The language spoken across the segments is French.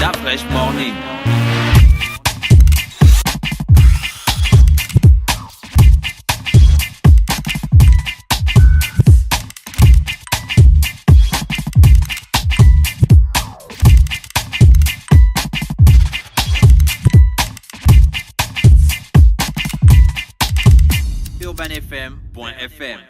Da Fresh Morning. urbanfm.fm.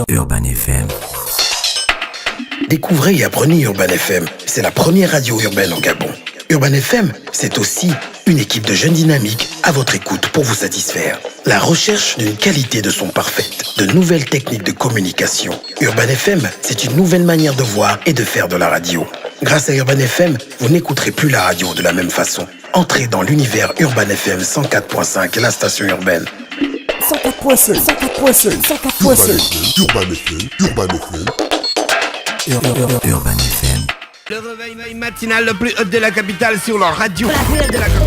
Urban FM. Découvrez et apprenez Urban FM. C'est la première radio urbaine en Gabon. Urban FM, c'est aussi une équipe de jeunes dynamiques à votre écoute pour vous satisfaire. La recherche d'une qualité de son parfaite, de nouvelles techniques de communication. Urban FM, c'est une nouvelle manière de voir et de faire de la radio. Grâce à Urban FM, vous n'écouterez plus la radio de la même façon. Entrez dans l'univers Urban FM 104.5, la station urbaine. 104.5, 104.5, Urban FM. Urban FM. Le réveil matinal le plus haut de la capitale sur la radio.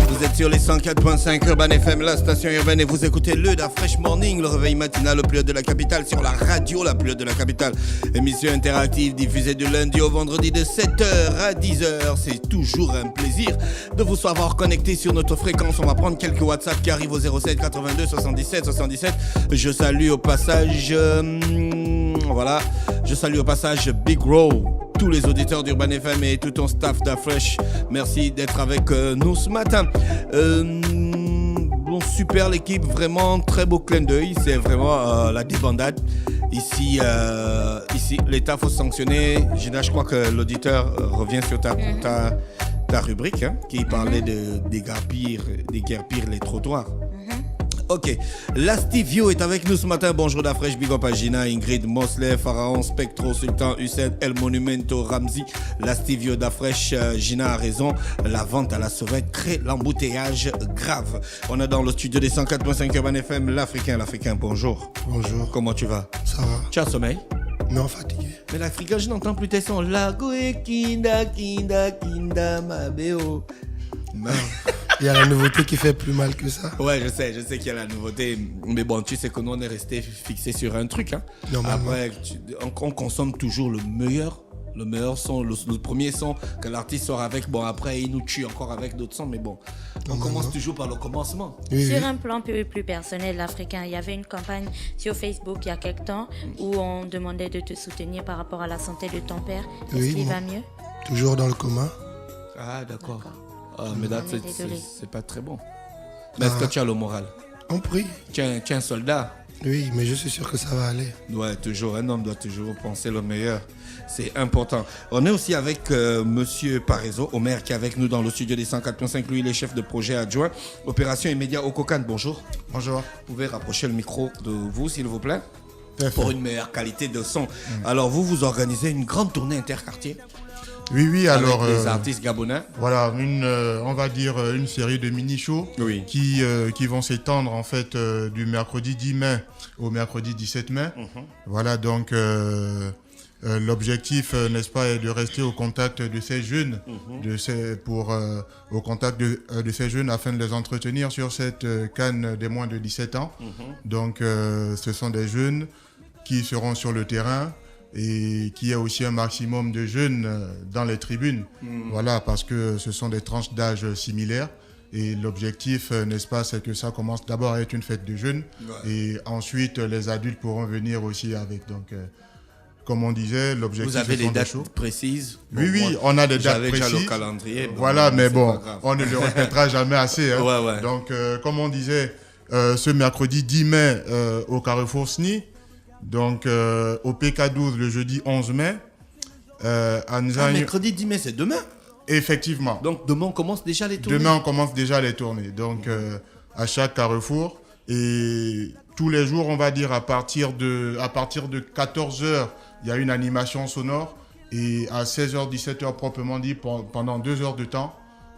Vous êtes sur les 104.5 Urban FM, la station urbaine, et vous écoutez le Da Fresh Morning, le réveil matinal le plus haut de la capitale sur la radio la plus haute de la capitale. Émission interactive diffusée du lundi au vendredi de 7h à 10h. C'est toujours un plaisir de vous savoir connecté sur notre fréquence. On va prendre quelques WhatsApp qui arrivent au 07 82 77 77. Je salue au passage... Voilà, je salue au passage Big Row, tous les auditeurs d'Urban FM et tout ton staff d'Afresh. Merci d'être avec nous ce matin. Bon, super l'équipe, vraiment très beau clin d'œil. C'est vraiment la débandade. Ici, l'État faut sanctionner. Gina, je crois que l'auditeur revient sur ta rubrique qui parlait de déguerpir les trottoirs. Ok, Lastivio est avec nous ce matin. Bonjour d'Afresh, big up à Gina, Ingrid, Mosley, Pharaon, Spectro, Sultan, Hussein, El Monumento, Ramzi. Lastivio d'Afresh, Gina a raison. La vente à la sauvette crée l'embouteillage grave. On est dans le studio des 104.5 Urban FM. L'Africain, bonjour. Bonjour. Comment tu vas? Ça va? Tu as sommeil? Non, fatigué. Mais l'Africain, je n'entends plus tes sons. La goe kinda, ma béo. Non. Il y a la nouveauté qui fait plus mal que ça. Ouais, je sais qu'il y a la nouveauté. Mais bon, tu sais que nous, on est resté fixé sur un truc. Après, on consomme toujours le meilleur son, le premier son que l'artiste sort avec. Bon, après, il nous tue encore avec d'autres sons. Mais bon, on commence toujours par le commencement. Oui, sur un plan plus personnel, l'Africain, il y avait une campagne sur Facebook il y a quelque temps où on demandait de te soutenir par rapport à la santé de ton père. Est-ce qu'il va mieux? Toujours dans le coma. Ah, d'accord. Mais là, c'est pas très bon. Mais est-ce que tu as le moral? On prie. Tu es un soldat. Oui, mais je suis sûr que ça va aller. Ouais, toujours, un homme doit toujours penser le meilleur. C'est important. On est aussi avec Monsieur Parezo, Omer, qui est avec nous dans le studio des 104.5. Lui, il est chef de projet adjoint, opération et médias au Cocan. Bonjour. Bonjour. Vous pouvez rapprocher le micro de vous, s'il vous plaît, pour une meilleure qualité de son. Alors, vous organisez une grande tournée interquartier. Oui, alors... Avec les artistes gabonais. Voilà, on va dire une série de mini-shows qui vont s'étendre en fait du mercredi 10 mai au mercredi 17 mai. Voilà, donc l'objectif, n'est-ce pas, est de rester au contact de ces jeunes, au contact de ces jeunes afin de les entretenir sur cette canne des moins de 17 ans. Donc ce sont des jeunes qui seront sur le terrain, et qu'il y ait aussi un maximum de jeunes dans les tribunes. Voilà, parce que ce sont des tranches d'âge similaires. Et l'objectif, n'est-ce pas, c'est que ça commence d'abord à être une fête de jeunes. Et ensuite, les adultes pourront venir aussi avec. Donc, comme on disait, l'objectif... Vous avez des dates précises? Oui, on a des dates précises. J'avais déjà le calendrier. Voilà, mais bon, on ne le répétera jamais assez. Ouais. Donc, comme on disait, ce mercredi 10 mai au Carrefour SNI, donc au PK12 le jeudi 11 mai. Mercredi 10 mai, c'est demain? Effectivement. Donc demain on commence déjà les tournées? Demain on commence déjà les tournées. Donc à chaque Carrefour. Et tous les jours, on va dire à partir de 14h, il y a une animation sonore. et à 16h, 17h proprement dit pendant 2 heures de temps.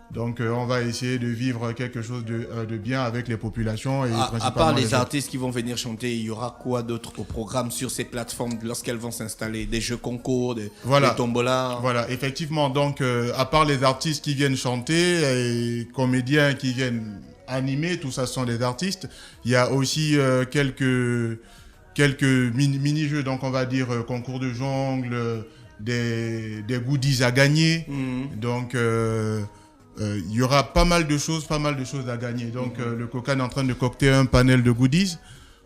Donc on va essayer de vivre quelque chose de bien avec les populations. Et à part les artistes qui vont venir chanter, il y aura quoi d'autre au programme sur ces plateformes lorsqu'elles vont s'installer? Des jeux concours, des tombolas? Voilà, effectivement. Donc à part les artistes qui viennent chanter et comédiens qui viennent animer, tout ça sont des artistes. Il y a aussi quelques mini-jeux, donc on va dire concours de jongle, des goodies à gagner. Donc il y aura pas mal de choses à gagner. Donc le Cocan est en train de concocter un panel de goodies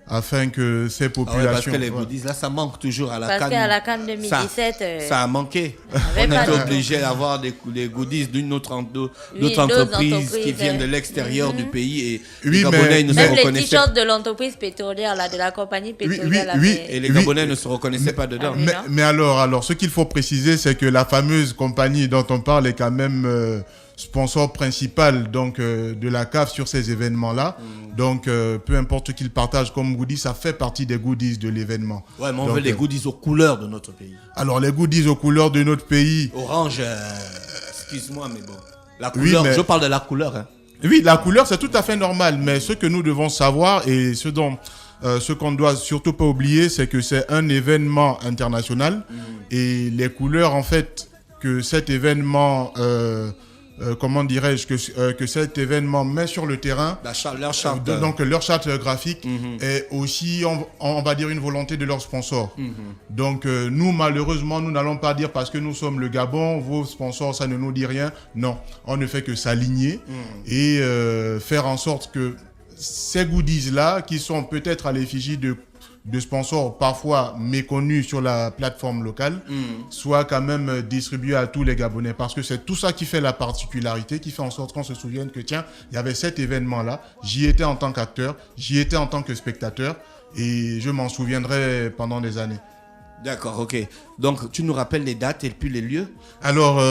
afin que ces populations... parce que les goodies, là, ça manque toujours à la CAN. Parce qu'à la CAN 2017... Ça a manqué. On était obligé d'avoir des goodies d'une autre entreprise qui viennent de l'extérieur du pays. Et les Gabonais ne se reconnaissaient pas. Même les t-shirts de l'entreprise pétrolière, là, de la compagnie pétrolière. Et les Gabonais ne se reconnaissaient pas dedans. Mais alors, ce qu'il faut préciser, c'est que la fameuse compagnie dont on parle est quand même... sponsor principal donc de la CAF sur ces événements-là. Donc peu importe qu'ils partagent comme goodies, ça fait partie des goodies de l'événement. Ouais, mais on veut les goodies aux couleurs de notre pays. Alors les goodies aux couleurs de notre pays. Orange, excuse-moi, mais bon. La couleur, je parle de la couleur. Hein. Oui, la couleur, c'est tout à fait normal. Mais ce que nous devons savoir et ce qu'on doit surtout pas oublier, c'est que c'est un événement international et les couleurs, en fait, que cet événement... comment dirais-je, que cet événement met sur le terrain, leur charte, donc leur charte graphique est aussi, on va dire, une volonté de leurs sponsors. Donc nous, malheureusement, nous n'allons pas dire parce que nous sommes le Gabon, vos sponsors, ça ne nous dit rien. Non, on ne fait que s'aligner et faire en sorte que ces goodies-là, qui sont peut-être à l'effigie de sponsors parfois méconnus sur la plateforme locale, soit quand même distribué à tous les Gabonais. Parce que c'est tout ça qui fait la particularité, qui fait en sorte qu'on se souvienne que tiens, il y avait cet événement-là, j'y étais en tant qu'acteur, j'y étais en tant que spectateur, et je m'en souviendrai pendant des années. D'accord, ok. Donc tu nous rappelles les dates et puis les lieux? Alors,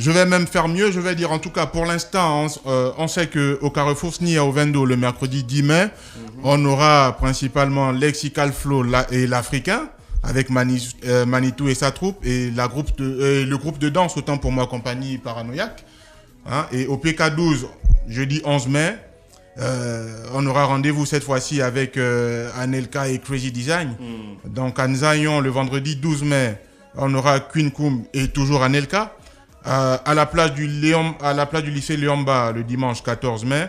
je vais même faire mieux, je vais dire en tout cas pour l'instant, on sait qu'au Carrefour SNI à Ovendo le mercredi 10 mai, on aura principalement Lexical Flow et l'Africain avec Manitou et sa troupe et le groupe de danse Autant pour moi compagnie Paranoïaque. Hein, et au PK12, jeudi 11 mai, on aura rendez-vous cette fois-ci avec Anelka et Crazy Design. Donc à Nzayon le vendredi 12 mai, on aura Queen Koum et toujours Anelka. À la place du lycée Léomba le dimanche 14 mai.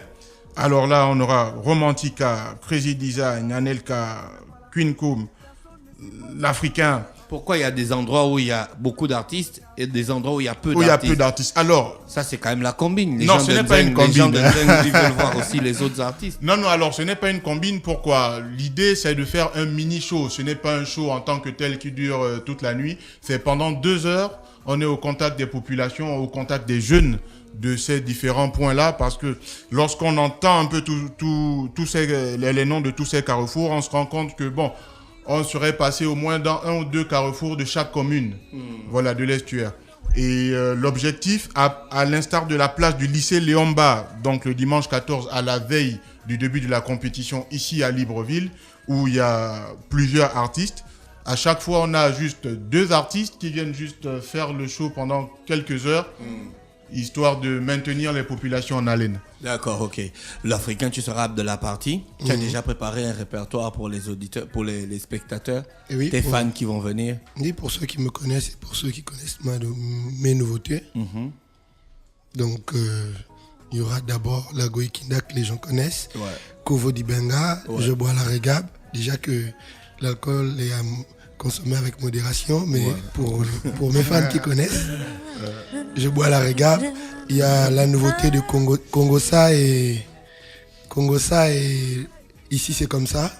Alors là, on aura Romantica, Crazy Design, Anelka, Queen Koum, l'Africain. Pourquoi il y a des endroits où il y a beaucoup d'artistes et des endroits où il y a peu d'artistes? Alors, ça, c'est quand même la combine. Non, ce n'est pas une combine. Les gens de Ndeng, ils veulent voir aussi les autres artistes. Non, alors ce n'est pas une combine. Pourquoi? L'idée, c'est de faire un mini-show. Ce n'est pas un show en tant que tel qui dure toute la nuit. C'est pendant 2 heures. On est au contact des populations, au contact des jeunes de ces différents points-là, parce que lorsqu'on entend un peu les noms de tous ces carrefours, on se rend compte que bon, on serait passé au moins dans 1 ou 2 carrefours de chaque commune, voilà, de l'estuaire. Et l'objectif, à l'instar de la place du lycée Léomba, donc le dimanche 14 à la veille du début de la compétition ici à Libreville, où il y a plusieurs artistes. À chaque fois, on a juste 2 artistes qui viennent juste faire le show pendant quelques heures, histoire de maintenir les populations en haleine. D'accord, ok. L'Africain, tu seras de la partie. Tu as déjà préparé un répertoire pour les auditeurs, pour les spectateurs, tes fans qui vont venir? Oui, pour ceux qui me connaissent et pour ceux qui connaissent mes nouveautés. Donc, il y aura d'abord la Goïkinda que les gens connaissent. Kovo Dibenga, Je bois la Régab. Déjà que l'alcool est à consommer avec modération, mais pour mes fans qui connaissent, Je bois la Régab. Il y a la nouveauté de Congosa et Ici c'est comme ça.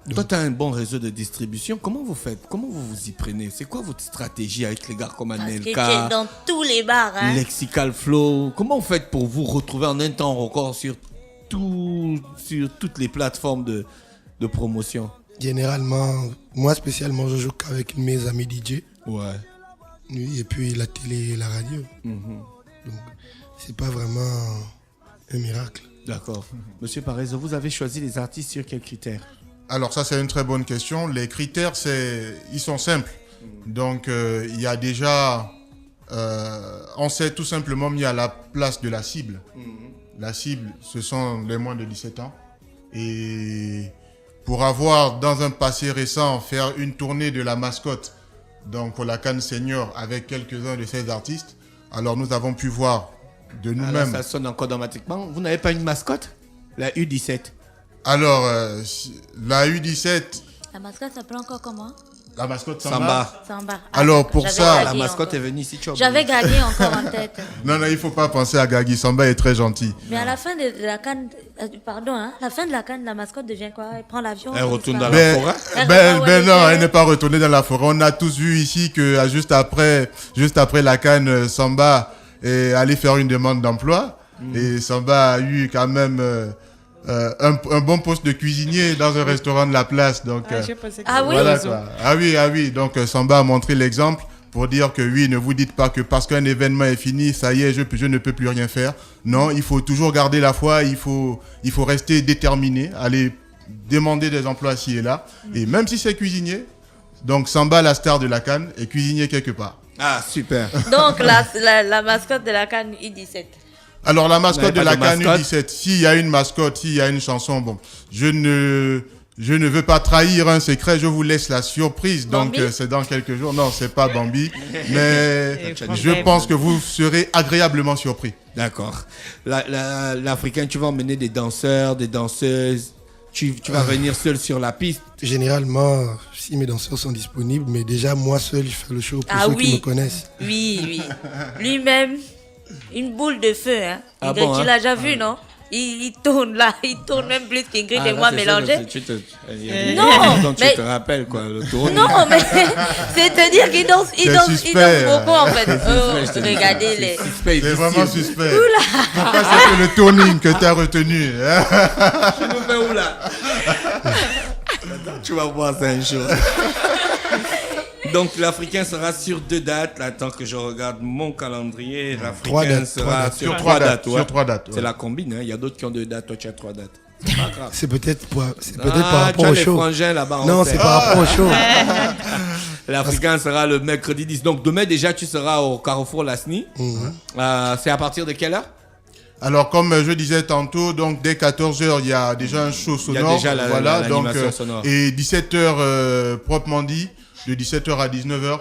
Donc, toi, tu as un bon réseau de distribution. Comment vous faites? Comment vous vous y prenez? C'est quoi votre stratégie avec les gars comme Anelka? Parce que tu es dans tous les bars. Hein? Lexical Flow. Comment vous faites pour vous retrouver en un temps record sur toutes les plateformes de promotion? Généralement, moi spécialement, je joue qu'avec mes amis DJ. Ouais. Oui, et puis la télé et la radio. Donc, c'est pas vraiment un miracle. D'accord. Monsieur Parezo, vous avez choisi les artistes sur quels critères? Alors ça, c'est une très bonne question. Les critères, ils sont simples. Donc, il y a déjà... on s'est tout simplement mis à la place de la cible. La cible, ce sont les moins de 17 ans. Et pour avoir, dans un passé récent, faire une tournée de la mascotte, donc pour la CAN Senior, avec quelques-uns de ces artistes, alors nous avons pu voir de nous-mêmes... Ça sonne encore dramatiquement. Vous n'avez pas une mascotte? La U17. Alors, la U17... La mascotte s'appelle encore comment? La mascotte Samba. Samba. Alors pour ça... La mascotte est venue ici, tu as oublié. J'avais Gagné encore en tête. Non, il ne faut pas penser à Gagui. Samba est très gentil. Mais à la fin de la CAN, la fin de la CAN, la mascotte devient quoi? Elle prend l'avion. Elle retourne dans la forêt. Non, elle n'est pas retournée dans la forêt. On a tous vu ici que juste après la CAN, Samba est allé faire une demande d'emploi. Et Samba a eu quand même... un bon poste de cuisinier dans un restaurant de la place. Donc, oui, voilà, ah oui. Donc Samba a montré l'exemple pour dire que oui, ne vous dites pas que parce qu'un événement est fini, ça y est, je ne peux plus rien faire. Non, il faut toujours garder la foi, il faut rester déterminé, aller demander des emplois ci et là. Et même si c'est cuisinier, donc Samba, la star de la CAN, est cuisinier quelque part. Ah, super. Donc la mascotte de la CAN U17. Alors, la mascotte de la CAN U17, s'il y a une mascotte, s'il y a une chanson, bon, je ne veux pas trahir un secret, je vous laisse la surprise. Bambi? Donc, c'est dans quelques jours. Non, c'est pas Bambi, mais je pense que vous serez agréablement surpris. D'accord. L'Africain, tu vas emmener des danseurs, des danseuses. Tu vas venir seul sur la piste. Généralement, si mes danseurs sont disponibles, mais déjà, moi seul, je fais le show pour ceux qui me connaissent. Oui. Lui-même... Une boule de feu, hein. Ah Tu bon, l'as déjà vu, non? Il tourne là, il tourne même plus qu'Ingrid et moi mélangés. Non, mais... tu te rappelles quoi, le tour. Non, mais c'est-à-dire qu'il danse beaucoup en fait. Regardez les... C'est vraiment suspect. Pourquoi c'est que le tourning que tu as retenu? Tu me fais où là? Tu vas voir, c'est un show. Donc l'Africain sera sur 2 dates. Là, tant que je regarde mon calendrier, l'Africain sera sur 3 dates. Sur 3 dates. C'est la combine. Hein. Il y a d'autres qui ont 2 dates. Toi, tu as 3 dates. C'est pas grave. C'est peut-être par rapport au show. Frangins, là-bas, non, c'est par rapport au show. L'Africain sera le mercredi 10. Donc demain déjà, tu seras au Carrefour Lasny. C'est à partir de quelle heure? Alors, comme je disais tantôt, donc dès 14h, il y a déjà un show sonore. Il y a déjà l'animation sonore. Et 17h, proprement dit, de 17h à 19h.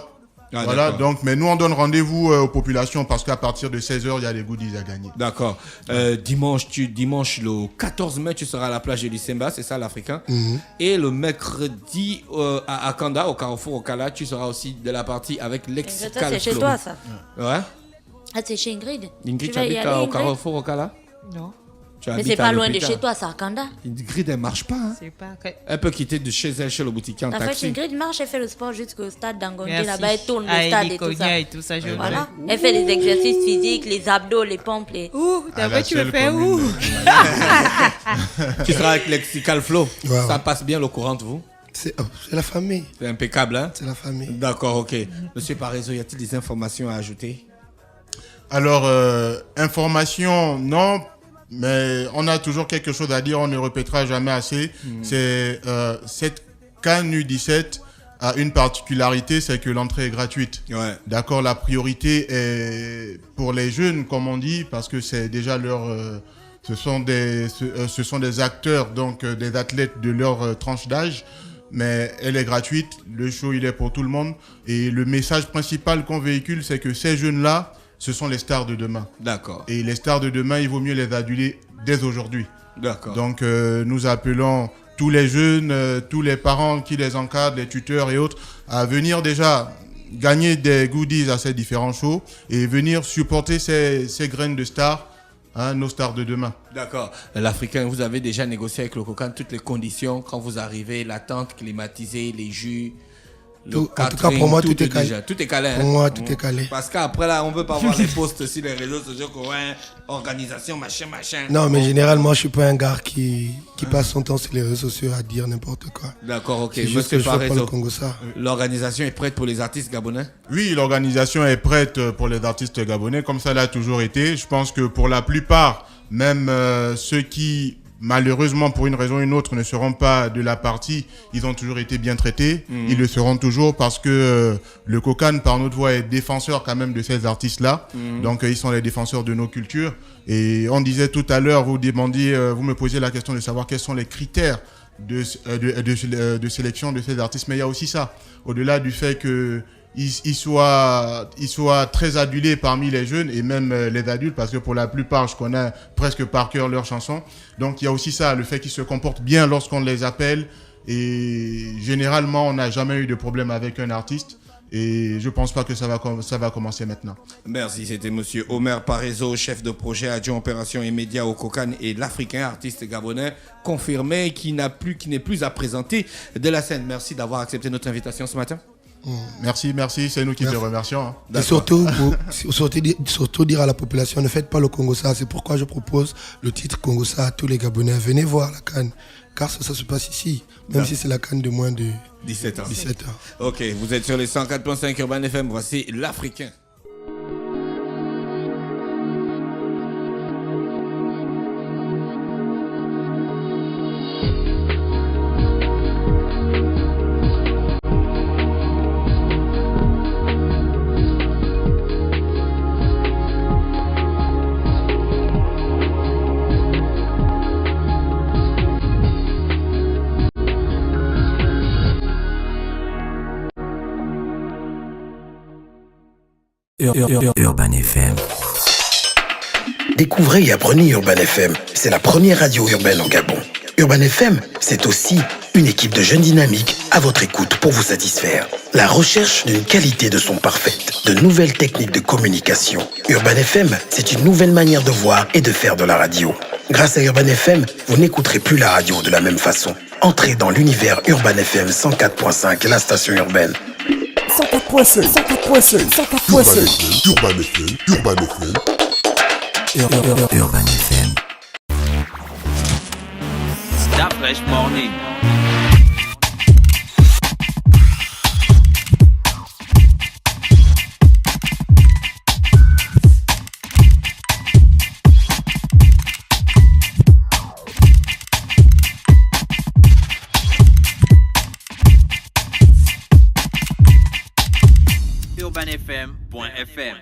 Voilà, donc, mais nous, on donne rendez-vous aux populations parce qu'à partir de 16h, il y a des goodies à gagner. D'accord. Dimanche, le 14 mai, tu seras à la plage de Lucemba, c'est ça l'Africain. Et le mercredi, à Kanda, au Carrefour Okala, tu seras aussi de la partie avec Lexical. C'est chez toi, ça? Ouais. Ah, c'est chez Ingrid. Ingrid, tu habites au Carrefour Okala? Non. Mais c'est pas loin de chez toi, c'est à Kanda. Ingrid, elle marche pas. Hein. Elle peut quitter de chez elle, chez le boutiquier en taxi. En fait, Ingrid marche, elle fait le sport jusqu'au stade d'Angondé. Là-bas, elle tourne le stade et tout ça. Voilà. Elle fait les exercices physiques, les abdos, les pompes. D'abord, tu le fais où? Tu seras avec Lexical Flow. Wow. Ça passe bien le courant, vous? C'est la famille. C'est impeccable, hein? C'est la famille. D'accord, ok. Monsieur Parezo, y a-t-il des informations à ajouter? Alors, information, non. Mais on a toujours quelque chose à dire, on ne répétera jamais assez. C'est cette CAN U17 a une particularité, c'est que l'entrée est gratuite. Ouais. D'accord, la priorité est pour les jeunes, comme on dit, parce que c'est déjà ce sont des acteurs, donc des athlètes de leur tranche d'âge. Mais elle est gratuite, le show il est pour tout le monde. Et le message principal qu'on véhicule, c'est que ces jeunes-là, ce sont les stars de demain. D'accord. Et les stars de demain, il vaut mieux les aduler dès aujourd'hui. D'accord. Donc, nous appelons tous les jeunes, tous les parents qui les encadrent, les tuteurs et autres, à venir déjà gagner des goodies à ces différents shows et venir supporter ces graines de stars, hein, nos stars de demain. D'accord. L'Africain, vous avez déjà négocié avec le Cocan toutes les conditions quand vous arrivez, la tente climatisée, les jus... En tout cas, pour moi, tout est calé. Tout est calé. Hein? Pour moi, tout est calé. Parce qu'après, là, on ne veut pas voir les posts sur les réseaux sociaux, organisation, machin. Non, mais généralement, je ne suis pas un gars qui passe son temps sur les réseaux sociaux à dire n'importe quoi. D'accord, ok. C'est juste que je fais pas le Congo ça. L'organisation est prête pour les artistes gabonais? Oui, l'organisation est prête pour les artistes gabonais, comme ça l'a toujours été. Je pense que pour la plupart, même ceux qui malheureusement, pour une raison ou une autre, ne seront pas de la partie, ils ont toujours été bien traités. Ils le seront toujours parce que le Kokan, par notre voix, est défenseur quand même de ces artistes-là. Donc, ils sont les défenseurs de nos cultures. Et on disait tout à l'heure, vous me posiez la question de savoir quels sont les critères de sélection de ces artistes. Mais il y a aussi ça. Au-delà du fait que ils soient très adulés parmi les jeunes et même les adultes, parce que pour la plupart, je connais presque par cœur leurs chansons. Donc, il y a aussi ça, le fait qu'ils se comportent bien lorsqu'on les appelle. Et généralement, on n'a jamais eu de problème avec un artiste. Et je pense pas que ça va commencer maintenant. Merci, c'était monsieur Omer Parezo, chef de projet adjoint opération et médias au Kokan et l'Africain, artiste gabonais confirmé qui n'est plus à présenter de la scène. Merci d'avoir accepté notre invitation ce matin. Merci, c'est nous qui te remercions. Et surtout dire à la population, ne faites pas le Congo-Ça. C'est pourquoi je propose le titre Congo-Ça à tous les Gabonais. Venez voir la CAN, car ça se passe ici, même si c'est la CAN de moins de 17 ans. Ok, vous êtes sur les 104.5 Urban FM, voici l'Africain. Urban FM. Découvrez et apprenez Urban FM. C'est la première radio urbaine au Gabon. Urban FM, c'est aussi une équipe de jeunes dynamiques à votre écoute pour vous satisfaire. La recherche d'une qualité de son parfaite, de nouvelles techniques de communication. Urban FM, c'est une nouvelle manière de voir et de faire de la radio. Grâce à Urban FM, vous n'écouterez plus la radio de la même façon. Entrez dans l'univers Urban FM 104.5, la station urbaine. 104.5 Urban FM. Star Fresh Morning. UrbanFM.fm